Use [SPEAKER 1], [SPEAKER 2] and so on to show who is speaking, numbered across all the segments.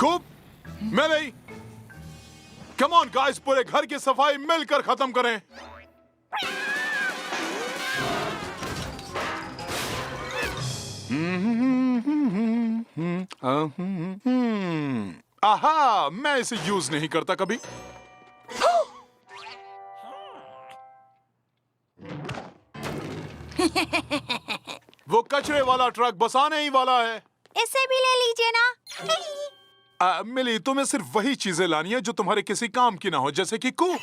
[SPEAKER 1] कूप, मैं नहीं। Come on guys, पूरे घर की सफाई मिलकर खत्म करें। आहा, मैं इसे यूज नहीं करता कभी। वो कचरे वाला ट्रक बस आने ही वाला है।
[SPEAKER 2] इसे भी ले लीजिए ना।
[SPEAKER 1] मिली, तुम्हें सिर्फ वही चीजें लानी है जो तुम्हारे किसी काम की ना हो, जैसे कि कूप।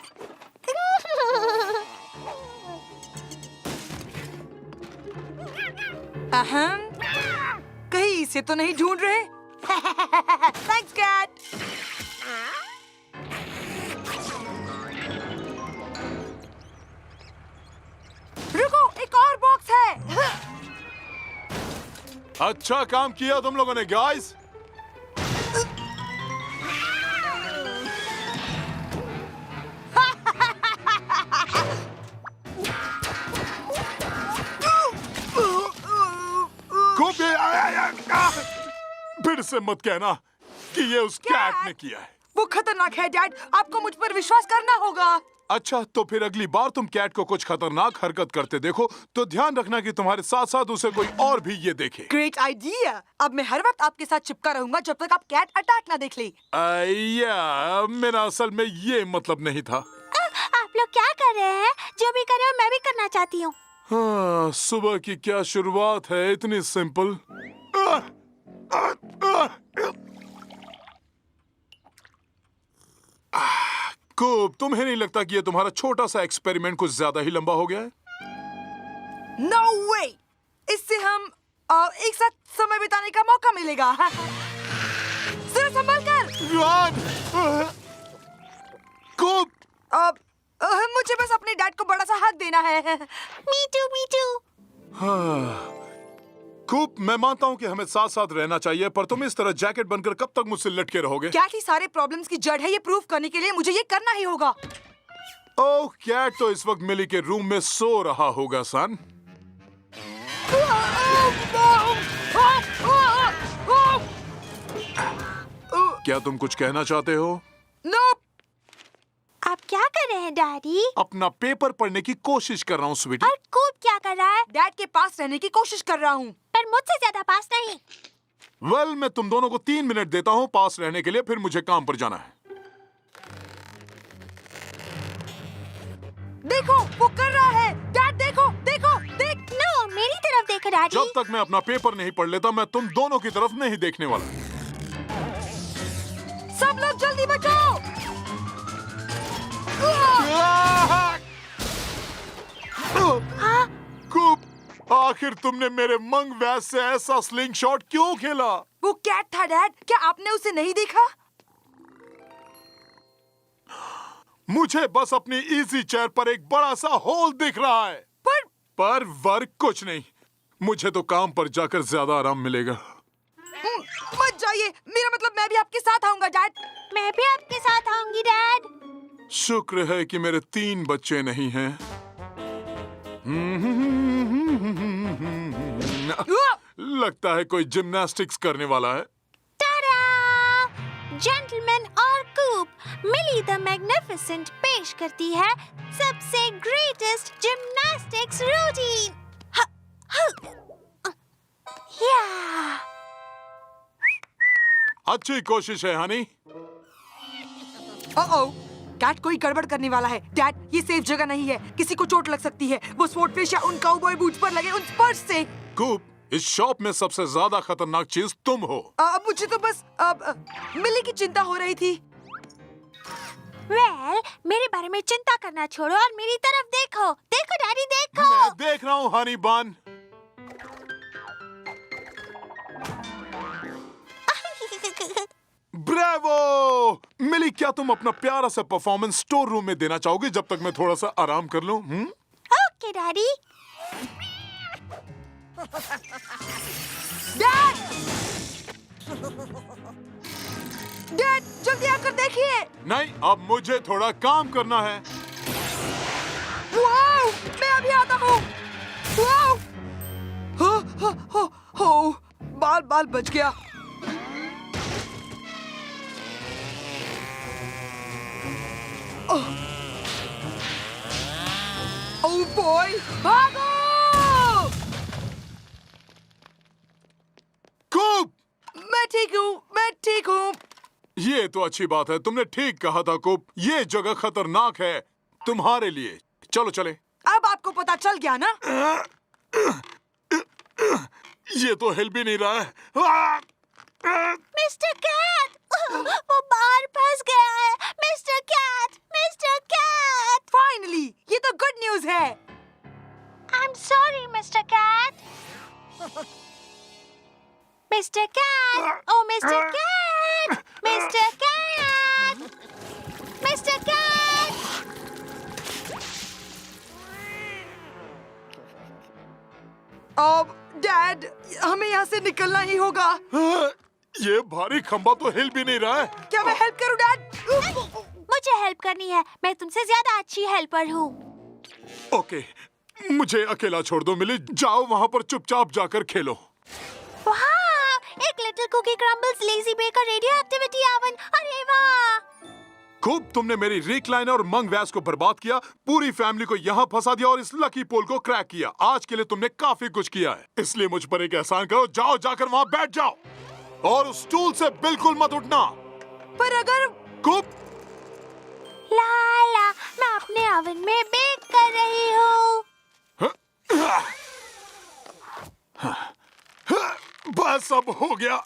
[SPEAKER 3] कहीं इसे तो नहीं ढूंढ रहे? Thanks Cat. रुको, एक और बॉक्स है।
[SPEAKER 1] अच्छा काम किया तुम लोगों ने गाइस। फिर से मत कहना कि ये उस कैट ने किया है।
[SPEAKER 3] वो खतरनाक है डैड, आपको मुझ पर विश्वास करना होगा।
[SPEAKER 1] अच्छा, तो फिर अगली बार तुम कैट को कुछ खतरनाक हरकत करते देखो तो ध्यान रखना कि तुम्हारे साथ साथ उसे कोई और भी ये देखे।
[SPEAKER 3] Great idea. अब मैं हर वक्त आपके साथ चिपका रहूंगा जब तक आप कैट अटैक ना देख ले।
[SPEAKER 1] मेरा असल में ये मतलब नहीं था।
[SPEAKER 2] आप लोग क्या कर रहे हैं? जो भी कर रहे हो मैं भी करना चाहती हूँ।
[SPEAKER 1] हाँ, सुबह की क्या शुरुआत है, इतनी सिंपल। कूप, तुम्हें नहीं लगता कि ये तुम्हारा छोटा सा एक्सपेरिमेंट कुछ ज्यादा ही लंबा हो गया है?
[SPEAKER 3] No way! इससे हम एक साथ समय बिताने का मौका मिलेगा। सिर संभाल कर।
[SPEAKER 1] कूप,
[SPEAKER 3] मुझे बस अपने डैड को बड़ा सा हक देना है।
[SPEAKER 2] Me too.
[SPEAKER 1] हाँ। कूप, मैं मानता हूँ कि हमें साथ साथ रहना चाहिए, पर तुम इस तरह जैकेट बनकर कब तक मुझसे लटके रहोगे?
[SPEAKER 3] कैट ही सारे प्रॉब्लम्स की जड़ है, ये प्रूफ करने के लिए मुझे ये करना ही होगा।
[SPEAKER 1] ओह, कैट तो इस वक्त मिली के रूम में सो रहा होगा सन। क्या तुम कुछ कहना चाहते हो?
[SPEAKER 3] Nope!
[SPEAKER 2] आप क्या कर रहे हैं डैडी?
[SPEAKER 1] अपना पेपर पढ़ने की कोशिश कर रहा हूँ स्वीटी।
[SPEAKER 2] और कूप क्या कर रहा है?
[SPEAKER 3] डैड के पास रहने की कोशिश कर रहा हूँ।
[SPEAKER 2] पर मुझसे ज्यादा पास नहीं।
[SPEAKER 1] वेल, मैं तुम दोनों को 3 मिनट देता हूँ पास रहने के लिए, फिर मुझे काम पर जाना है।
[SPEAKER 3] देखो, वो कर रहा है। डैड देखो, देखो, देख।
[SPEAKER 2] नो, मेरी तरफ देखो डैडी।
[SPEAKER 1] जब तक मैं अपना पेपर नहीं पढ़ लेता, मैं तुम दोनों की तरफ नहीं देखने वाला।
[SPEAKER 3] सब लोग जल्दी बचाओ।
[SPEAKER 1] कूप, आखिर तुमने मेरे मंग वैस से ऐसा स्लिंग शॉट क्यों खेला?
[SPEAKER 3] वो कैट था डैड, क्या आपने उसे नहीं देखा?
[SPEAKER 1] मुझे बस अपनी इजी चेयर पर एक बड़ा सा होल दिख रहा है। पर वर्क कुछ नहीं। मुझे तो काम पर जाकर ज्यादा आराम मिलेगा।
[SPEAKER 3] मत जाइए, मेरा मतलब मैं भी आपके साथ आऊंगा डैड।
[SPEAKER 2] मैं भी आपके साथ आऊंगी डैड।
[SPEAKER 1] शुक्र है कि मेरे 3 बच्चे नहीं हैं। लगता है कोई जिम्नास्टिक्स करने वाला है।
[SPEAKER 2] टाडा! जेंटलमैन और कूप, मिली द मैग्निफिसेंट पेश करती है सबसे ग्रेटेस्ट जिम्नास्टिक्स रूटीन।
[SPEAKER 1] अच्छी कोशिश है हनी।
[SPEAKER 3] ओह, कैट कोई गड़बड़ करने वाला है। डैड, ये सेफ जगह नहीं है, किसी को चोट लग सकती है। वो स्वॉर्डफिश या उन काउबॉय बूट्स पर लगे उन स्पर्श से।
[SPEAKER 1] कूप, इस शॉप में सबसे ज्यादा खतरनाक चीज तुम हो।
[SPEAKER 3] मुझे तो बस मिली की चिंता हो रही थी।
[SPEAKER 2] वेल, मेरे बारे में चिंता करना छोड़ो और मेरी तरफ देखो। देखो डैडी, देखो।
[SPEAKER 1] मैं देख रहा हूँ हनी बन। ब्रेवो! मिली, क्या तुम अपना प्यारा सा परफॉर्मेंस स्टोर रूम में देना चाहोगे जब तक मैं थोड़ा सा आराम कर लूं?
[SPEAKER 2] Okay daddy.
[SPEAKER 3] डैड! डैड जल्दी आकर देखिए।
[SPEAKER 1] नहीं, अब मुझे थोड़ा काम करना है।
[SPEAKER 3] वाओ, मैं अभी आता हूँ। वाओ, हो, बाल बच गया। ओह बॉय, भागो!
[SPEAKER 1] कूप!
[SPEAKER 3] मैं ठीक हूँ।
[SPEAKER 1] ये तो अच्छी बात है, तुमने ठीक कहा था कूप। ये जगह खतरनाक है तुम्हारे लिए। चलो चले।
[SPEAKER 3] अब आपको पता चल गया ना?
[SPEAKER 1] ये तो हिल भी नहीं रहा है।
[SPEAKER 2] मिस्टर कैट, वो बाहर फंस गया है। Mister Cat, mister Cat.
[SPEAKER 3] Finally, ये तो गुड न्यूज़ है।
[SPEAKER 2] I am sorry mister Cat. Mister Cat, oh mister Cat, mister Cat, mister Cat.
[SPEAKER 3] अब डैड, हमें यहाँ से निकलना ही होगा।
[SPEAKER 1] ये भारी खंबा तो हिल भी नहीं रहा है।
[SPEAKER 3] क्या मैं हेल्प करूँ डैड?
[SPEAKER 2] मुझे हेल्प करनी है, मैं तुमसे ज्यादा अच्छी हेल्पर हूँ।
[SPEAKER 1] ओके, मुझे अकेला छोड़ दो मिली। जाओ वहाँ पर चुपचाप जाकर खेलो।
[SPEAKER 2] वाह, एक little cookie crumbles lazy baker radio activity oven. अरे वाह!
[SPEAKER 1] खूब, तुमने मेरी रिक्लाइनर और मंग वैस को बर्बाद किया, पूरी फैमिली को यहाँ फंसा दिया और इस लकी पोल को क्रैक किया। आज के लिए तुमने काफी कुछ किया है, इसलिए मुझ पर एक एहसान करो। जाओ, जाकर वहाँ बैठ जाओ और उस स्टूल से बिल्कुल मत उठना।
[SPEAKER 3] पर अगर
[SPEAKER 1] खूब,
[SPEAKER 2] लाला, मैं अपने ओवन में बेक कर रही हूँ।
[SPEAKER 1] बस अब हो गया,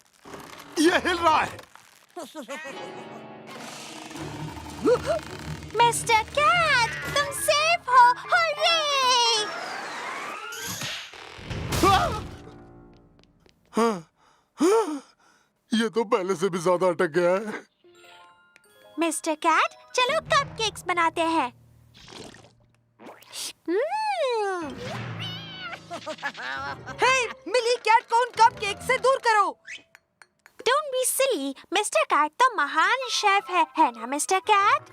[SPEAKER 1] ये हिल रहा है।
[SPEAKER 2] मिस्टर कैट, तुम सेफ हो। हुर्रे!
[SPEAKER 1] ये तो पहले से भी ज्यादा अटक गया है।
[SPEAKER 2] मिस्टर कैट, चलो कपकेक्स बनाते हैं।
[SPEAKER 3] हे, मिली कैट को उन कपकेक से दूर करो।
[SPEAKER 2] Don't be silly, mister Cat तो महान शेफ है ना मिस्टर कैट?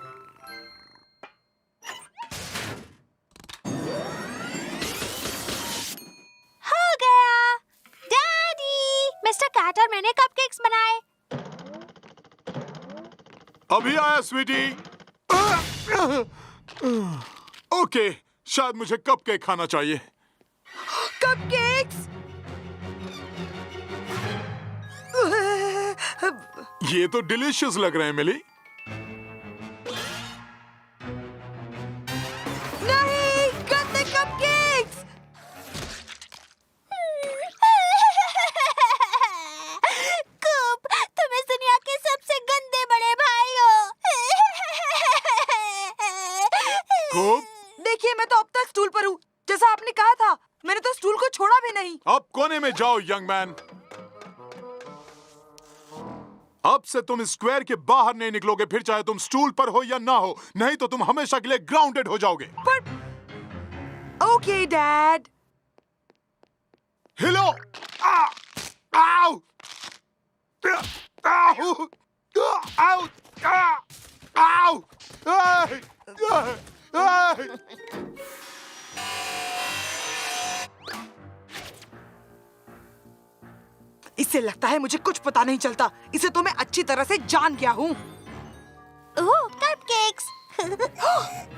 [SPEAKER 2] हो गया। डैडी, मिस्टर कैट और मैंने कपकेक्स बनाए।
[SPEAKER 1] अभी आया स्वीटी। ओके, शायद मुझे कपकेक खाना चाहिए।
[SPEAKER 3] कपकेक्स?
[SPEAKER 1] ये तो डिलीशियस लग रहे हैं मिली।
[SPEAKER 3] नहीं, गंदे कपकेक्स!
[SPEAKER 2] कूप, तुम इस दुनिया के सबसे गंदे बड़े भाई हो।
[SPEAKER 1] खूब,
[SPEAKER 3] देखिए, मैं तो अब तक स्टूल पर हूँ, जैसा आपने कहा था। मैंने तो स्टूल को छोड़ा भी नहीं।
[SPEAKER 1] अब कोने में जाओ यंग मैन। अब से तुम स्क्वायर के बाहर नहीं निकलोगे, फिर चाहे तुम स्टूल पर हो या ना हो, नहीं तो तुम हमेशा के लिए ग्राउंडेड हो जाओगे।
[SPEAKER 3] पर ओके डैड।
[SPEAKER 1] हिलो। आओ, आओ, आओ, आओ, आओ।
[SPEAKER 3] इससे लगता है मुझे कुछ पता नहीं चलता। इसे तो मैं अच्छी तरह से जान गया हूँ।
[SPEAKER 2] ओह, कपकेक्स।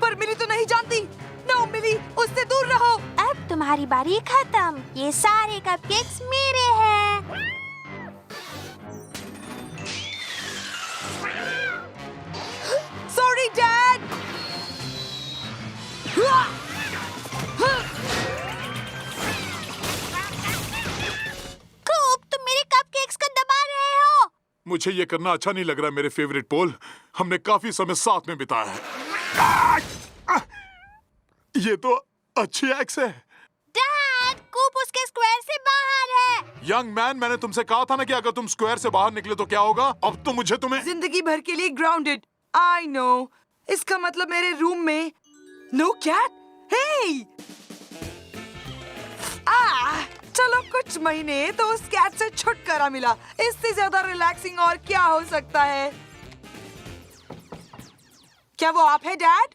[SPEAKER 3] पर मिली तो नहीं जानती। नो मिली, उससे दूर रहो।
[SPEAKER 2] अब तुम्हारी बारी खत्म। ये सारे कपकेक्स मेरे हैं।
[SPEAKER 3] Sorry dad.
[SPEAKER 2] कूप, तुम मेरे कपकेक्स को दबा रहे हो।
[SPEAKER 1] मुझे ये करना अच्छा नहीं लग रहा। मेरे फेवरेट पोल, हमने काफी समय साथ में बिताया है। ये तो अच्छी एक्स है।
[SPEAKER 2] डैड, कूप उसके स्क्वायर से बाहर है।
[SPEAKER 1] यंग मैन, मैंने तुमसे कहा था ना कि अगर तुम स्क्वायर से बाहर निकले तो क्या होगा। अब तो मुझे तुम्हें
[SPEAKER 3] जिंदगी भर के लिए ग्राउंडेड। I know. इसका मतलब मेरे रूम में नो कैट। हे, चलो कुछ महीने तो उस कैट से छुटकारा मिला। इससे ज्यादा रिलैक्सिंग और क्या हो सकता है। क्या वो आप है डैड?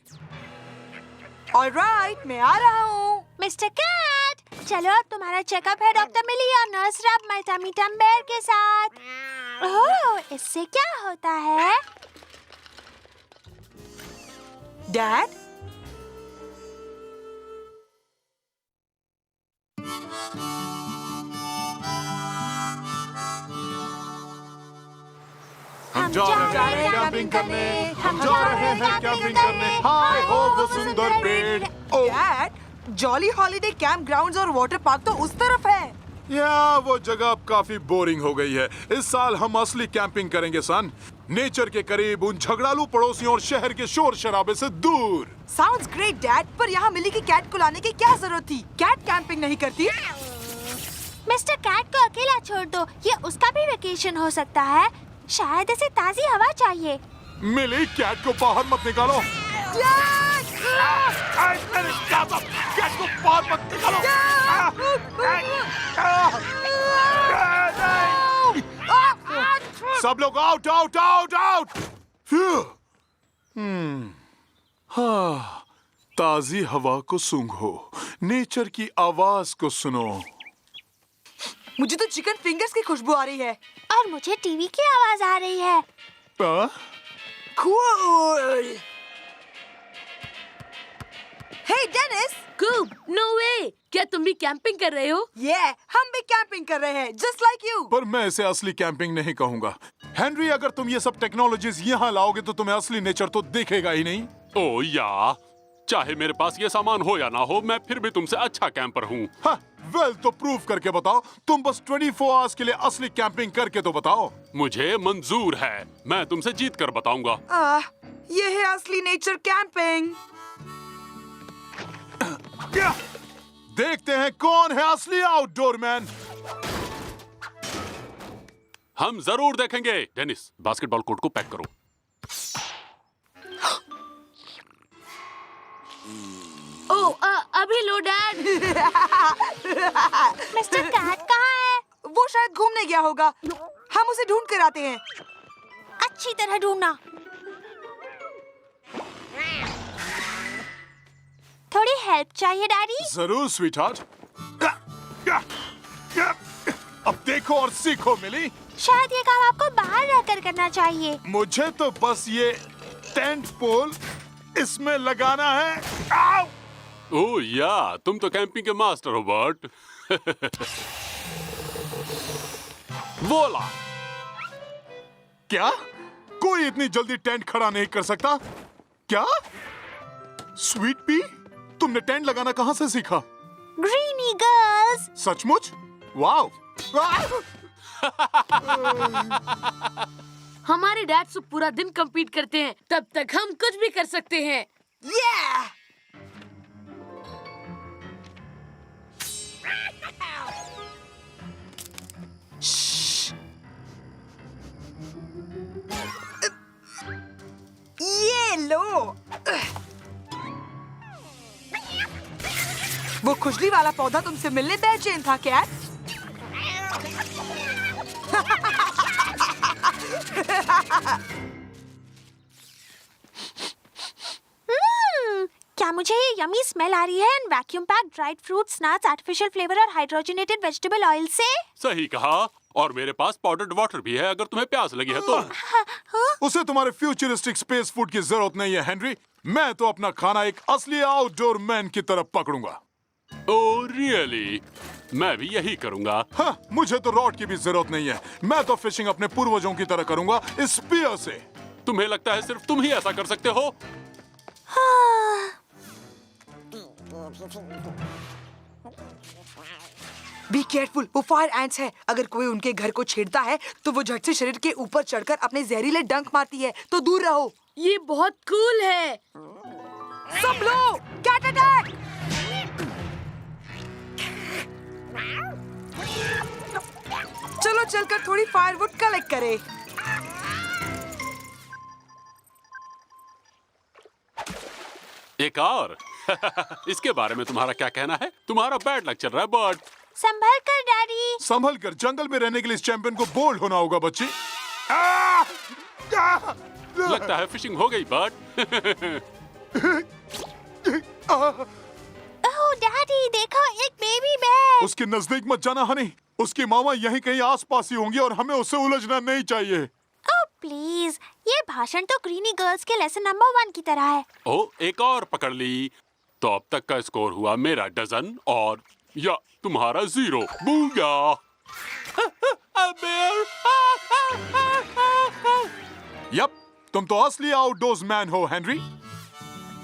[SPEAKER 3] ऑलराइट, मैं आ रहा हूँ।
[SPEAKER 2] मिस्टर कैट, चलो अब तुम्हारा चेकअप है डॉक्टर मिली और नर्स रब मल्टीमीटम बेयर के साथ। ओह, इससे क्या होता है?
[SPEAKER 3] डैड,
[SPEAKER 1] हम जा रहे हैं कैंपिंग करने, हम जा रहे हैं कैंपिंग करने। हाय हो वो सुंदर पेड़। Oh
[SPEAKER 3] dad, jolly holiday camp grounds और वाटर पार्क तो उस तरफ है।
[SPEAKER 1] या वो जगह अब काफी बोरिंग हो गई है। इस साल हम असली कैंपिंग करेंगे सन, नेचर के करीब, उन झगड़ालू पड़ोसियों और शहर के शोर शराबे से दूर।
[SPEAKER 3] साउंड्स ग्रेट डैड, पर यहाँ मिली की कैट को लाने की क्या जरूरत थी? कैट कैंपिंग नहीं करती।
[SPEAKER 2] मिस्टर कैट को अकेला छोड़ दो, ये उसका भी वेकेशन हो सकता है। शायद इसे ताजी हवा चाहिए।
[SPEAKER 1] मिली, कैट को बाहर मत निकालो। कैट को बाहर मत निकालो। सब लोग आउट आउट आउट आउट। हाँ, ताजी हवा को सूंघो, नेचर की आवाज को सुनो।
[SPEAKER 3] मुझे तो चिकन फिंगर्स की खुशबू आ रही है।
[SPEAKER 2] और मुझे टीवी की आवाज आ रही है।
[SPEAKER 3] Cool. Hey Dennis.
[SPEAKER 4] कूब, नो वे! क्या तुम भी कैंपिंग कर रहे हो?
[SPEAKER 3] Yeah, हम भी कैंपिंग कर रहे हैं, just like you.
[SPEAKER 1] पर मैं इसे असली कैंपिंग नहीं कहूंगा। हेनरी, अगर तुम ये सब टेक्नोलॉजीज यहाँ लाओगे तो तुम्हें असली नेचर तो दिखेगा ही नहीं।
[SPEAKER 5] ओ या, चाहे मेरे पास ये सामान हो या ना हो, मैं फिर भी तुमसे अच्छा कैंपर हूँ।
[SPEAKER 1] हाँ, वेल तो प्रूफ करके बताओ। तुम बस 24 आवर्स के लिए असली कैंपिंग करके तो बताओ।
[SPEAKER 5] मुझे मंजूर है, मैं तुमसे जीत कर बताऊंगा।
[SPEAKER 3] ये है असली नेचर कैंपिंग।
[SPEAKER 1] देखते हैं कौन है असली आउटडोर मैन।
[SPEAKER 5] हम जरूर देखेंगे। डेनिस, बास्केटबॉल कोर्ट को पैक करो।
[SPEAKER 4] अभी लो डैड।
[SPEAKER 2] मिस्टर कैट कहाँ है?
[SPEAKER 3] वो शायद घूमने गया होगा। हम उसे ढूंढ कर आते हैं।
[SPEAKER 2] अच्छी तरह ढूंढना। थोड़ी हेल्प चाहिए डैडी?
[SPEAKER 1] जरूर स्वीटहार्ट। अब देखो और सीखो मिली।
[SPEAKER 2] शायद ये काम आपको बाहर रहकर करना चाहिए।
[SPEAKER 1] मुझे तो बस ये टेंट पोल इसमें लगाना है। आओ!
[SPEAKER 5] ओ या, तुम तो कैंपिंग के मास्टर हो बर्ट। वोला!
[SPEAKER 1] क्या कोई इतनी जल्दी टेंट खड़ा नहीं कर सकता? क्या स्वीट पी, तुमने टेंट लगाना कहाँ से सीखा?
[SPEAKER 2] Greenie girls.
[SPEAKER 1] सचमुच? वाओ!
[SPEAKER 4] हमारे डैड से पूरा दिन compete करते हैं, तब तक हम कुछ भी कर सकते हैं।
[SPEAKER 3] Yeah! ये लो। वो खुजली वाला पौधा तुमसे मिलने बेचैन था क्या?
[SPEAKER 2] क्या मुझे ये यमी स्मेल आ रही है? Vacuum pack dried fruits, nuts, artificial flavour और हाइड्रोजनेटेड वेजिटेबल ऑयल से?
[SPEAKER 5] सही कहा। और मेरे पास पाउडर्ड वाटर भी है, अगर तुम्हें प्यास लगी है तो।
[SPEAKER 1] उसे तुम्हारे फ्यूचरिस्टिक स्पेस फूड की जरूरत नहीं है हेनरी। मैं तो अपना खाना एक असली आउटडोर मैन की तरफ पकड़ूंगा।
[SPEAKER 5] Oh really? मैं भी यही करूंगा।
[SPEAKER 1] हाँ, मुझे तो रॉड की भी जरूरत नहीं है। मैं तो फिशिंग अपने पूर्वजों की तरह करूंगा, स्पीयर से।
[SPEAKER 5] तुम्हें लगता है सिर्फ तुम ही ऐसा कर सकते हो?
[SPEAKER 3] बी केयरफुल, वो फायर एंट्स है। अगर कोई उनके घर को छेड़ता है तो वो झट से शरीर के ऊपर चढ़कर अपने जहरीले डंक मारती है, तो दूर रहो।
[SPEAKER 4] ये बहुत कूल है।
[SPEAKER 3] सब लोग कैट अटैक! चलो चलकर थोड़ी फायरवुड कलेक्ट करें।
[SPEAKER 5] एक और। इसके बारे में तुम्हारा क्या कहना है? तुम्हारा बैड लक चल रहा है बर्ट।
[SPEAKER 2] संभल कर डैडी।
[SPEAKER 1] संभल कर, जंगल में रहने के लिए इस चैंपियन को बोल्ड होना होगा बच्ची।
[SPEAKER 5] लगता है फिशिंग हो गई बर्ड।
[SPEAKER 2] ओह डैडी, देखो एक बेबी बेर।
[SPEAKER 1] उसके नजदीक मत जाना हनी। उसकी मामा यहीं कहीं आसपास ही होंगी और हमें उससे उलझना नहीं चाहिए।
[SPEAKER 2] ओह प्लीज, ये भाषण तो ग्रीनी गर्ल्स के लेसन नंबर 1 की तरह है।
[SPEAKER 5] ओ, एक और पकड़ ली। तो अब तक का स्कोर हुआ मेरा डजन और या तुम्हारा 0। बूया।
[SPEAKER 1] यप, तुम तो असली आउटडोर्स मैन हो हेनरी।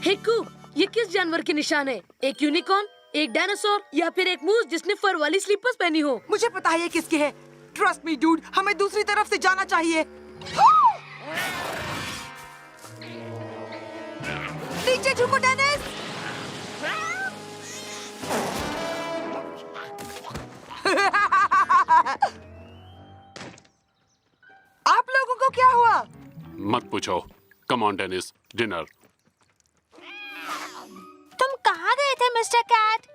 [SPEAKER 4] हे कूप, ये किस जानवर के निशान है? एक यूनिकॉर्न, एक डायनासोर या फिर एक मूस जिसने फर वाली स्लीपर्स पहनी हो?
[SPEAKER 3] मुझे पता है ये किसके है। ट्रस्ट मी डूड, हमें दूसरी तरफ से जाना चाहिए। नीचे झुको डेनिस। आप लोगों को क्या हुआ?
[SPEAKER 5] मत पूछो। Come on Dennis, dinner.
[SPEAKER 2] तुम कहाँ गए थे मिस्टर कैट?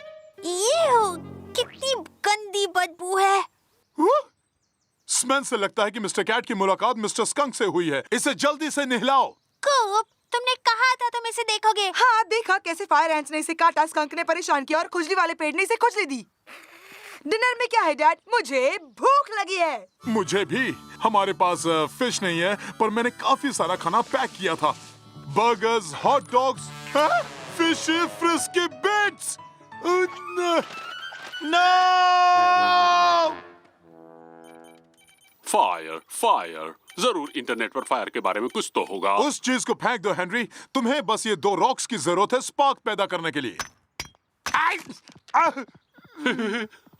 [SPEAKER 2] कितनी गंदी बदबू है।
[SPEAKER 1] स्मेल से लगता है कि मिस्टर कैट की मुलाकात मिस्टर स्कंक से हुई है। इसे जल्दी से नहलाओ।
[SPEAKER 2] कूप, तुमने कहा था तुम इसे देखोगे।
[SPEAKER 3] हाँ, देखा कैसे फायर एंट्स ने इसे काटा, स्कंक ने परेशान किया और खुजली वाले पेड़ ने इसे खुजली दी। डिनर में क्या है डैड? मुझे भूख लगी है।
[SPEAKER 1] मुझे भी। हमारे पास फिश नहीं है, पर मैंने काफी सारा खाना पैक किया था। Burgers, hot dogs, fish frisky bits. No!
[SPEAKER 5] Fire, fire. जरूर इंटरनेट पर फायर के बारे में कुछ तो होगा।
[SPEAKER 1] उस चीज को फेंक दो हेनरी। तुम्हें बस ये 2 रॉक्स की जरूरत है स्पार्क पैदा करने के लिए।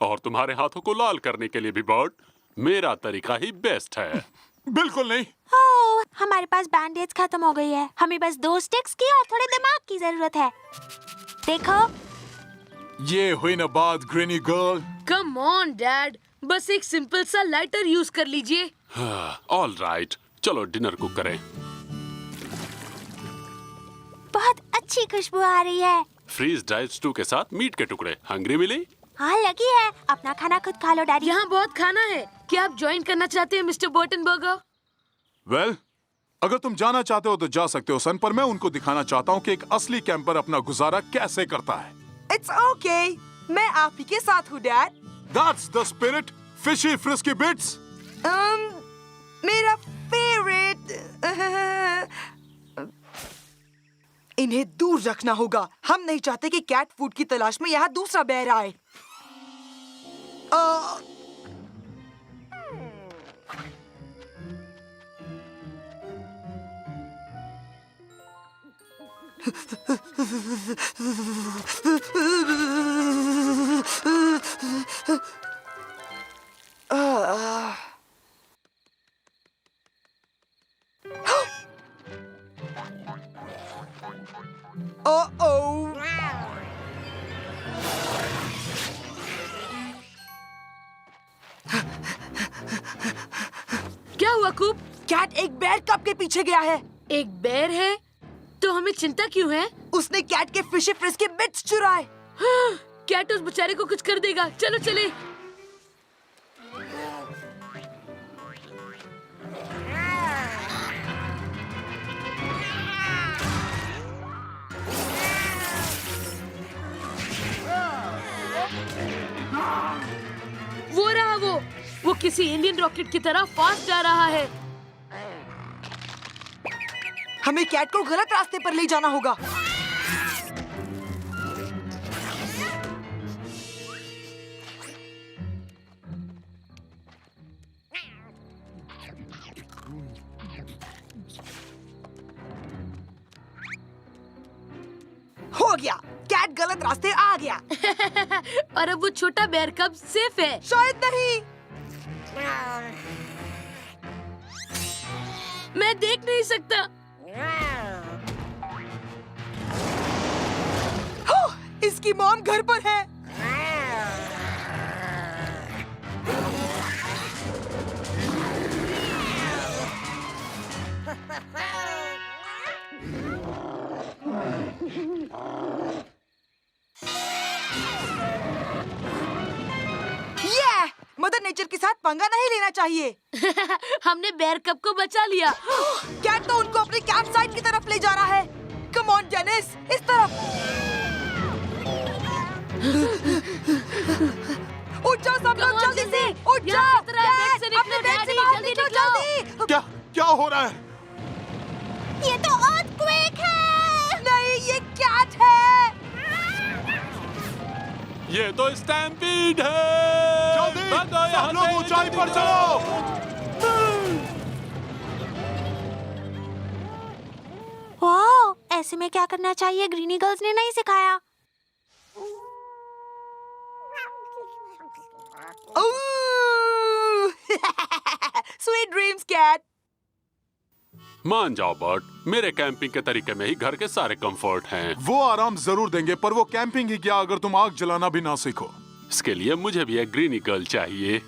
[SPEAKER 5] और तुम्हारे हाथों को लाल करने के लिए भी बर्ड। मेरा तरीका ही बेस्ट है।
[SPEAKER 1] बिल्कुल नहीं।
[SPEAKER 2] ओह, हमारे पास बैंडेज खत्म हो गई है। हमें बस 2 स्टिक्स की और थोड़े दिमाग की जरूरत है। देखो,
[SPEAKER 1] ये हुई ना बात greenie girl.
[SPEAKER 4] Come on dad, बस एक सिंपल सा लाइटर यूज कर लीजिए।
[SPEAKER 5] ऑल राइट, चलो डिनर कुक करें।
[SPEAKER 2] बहुत अच्छी खुशबू आ रही है।
[SPEAKER 5] फ्रीज ड्राइड स्टू के साथ मीट के टुकड़े। हंग्री मिली?
[SPEAKER 2] हाँ लगी है। अपना खाना खुद खा लो डैडी।
[SPEAKER 4] यहाँ बहुत खाना है। क्या आप ज्वाइन करना चाहते हैं मिस्टर बर्टनबर्गर?
[SPEAKER 1] वेल, अगर तुम जाना चाहते हो तो जा सकते हो सन, पर मैं उनको दिखाना चाहता हूँ कि एक असली कैंपर अपना गुजारा कैसे करता है।
[SPEAKER 3] इट्स ओके, मैं आप ही के साथ हूँ dad.
[SPEAKER 1] That's the spirit. Fishy frisky bits.
[SPEAKER 3] मेरा फेवरेट। इन्हें दूर रखना होगा। हम नहीं चाहते कि कैट फूड की तलाश में यहाँ दूसरा बेर आए।
[SPEAKER 4] क्या हुआ कूप?
[SPEAKER 3] कैट एक बेर कप के पीछे गया है।
[SPEAKER 4] एक बेर है तो हमें चिंता क्यों है?
[SPEAKER 3] उसने कैट के फिशी फ्रिस्की बिट्स चुराए।
[SPEAKER 4] कैट उस बेचारे को कुछ कर देगा। चलो चले। वो रहा वो किसी इंडियन रॉकेट की तरह फास्ट जा रहा है।
[SPEAKER 3] हमें कैट को गलत रास्ते पर ले जाना होगा। हो गया, कैट गलत रास्ते आ गया।
[SPEAKER 4] और अब वो छोटा बेर कब सेफ है?
[SPEAKER 3] शायद नहीं।
[SPEAKER 4] मैं देख नहीं सकता।
[SPEAKER 3] इसकी मॉम घर पर है। मदर नेचर के साथ पंगा नहीं लेना चाहिए।
[SPEAKER 4] हमने बेर कप को बचा लिया।
[SPEAKER 3] कैट तो उनको अपने कैंप साइट की तरफ ले जा रहा है। कम ऑन डेनिस, इस तरफ। उठ जाओ सब लोग, जल्दी से उठ जाओ।
[SPEAKER 4] बेड से निकलो, डैडी, जल्दी निकलो।
[SPEAKER 3] जल्दी।
[SPEAKER 1] क्या क्या हो रहा है?
[SPEAKER 2] ये तो earthquake है।
[SPEAKER 3] नहीं, ये कैट है।
[SPEAKER 5] ये तो स्टैम्पीड है।
[SPEAKER 1] जल्दी
[SPEAKER 5] भागो यहाँ
[SPEAKER 1] सब लोग
[SPEAKER 5] से,
[SPEAKER 1] ऊंचाई
[SPEAKER 5] जल्दी
[SPEAKER 1] पर
[SPEAKER 5] करो।
[SPEAKER 2] चलो। वाह, ऐसे में क्या करना चाहिए ग्रीनी गर्ल्स ने नहीं सिखाया।
[SPEAKER 3] Sweet dreams Cat.
[SPEAKER 5] मान जाओ बर्ट, मेरे कैंपिंग के तरीके में ही घर के सारे कंफर्ट हैं।
[SPEAKER 1] वो आराम जरूर देंगे, पर वो कैंपिंग ही क्या अगर तुम आग जलाना भी ना सीखो।
[SPEAKER 5] इसके लिए मुझे भी एक ग्रीनी गर्ल चाहिए।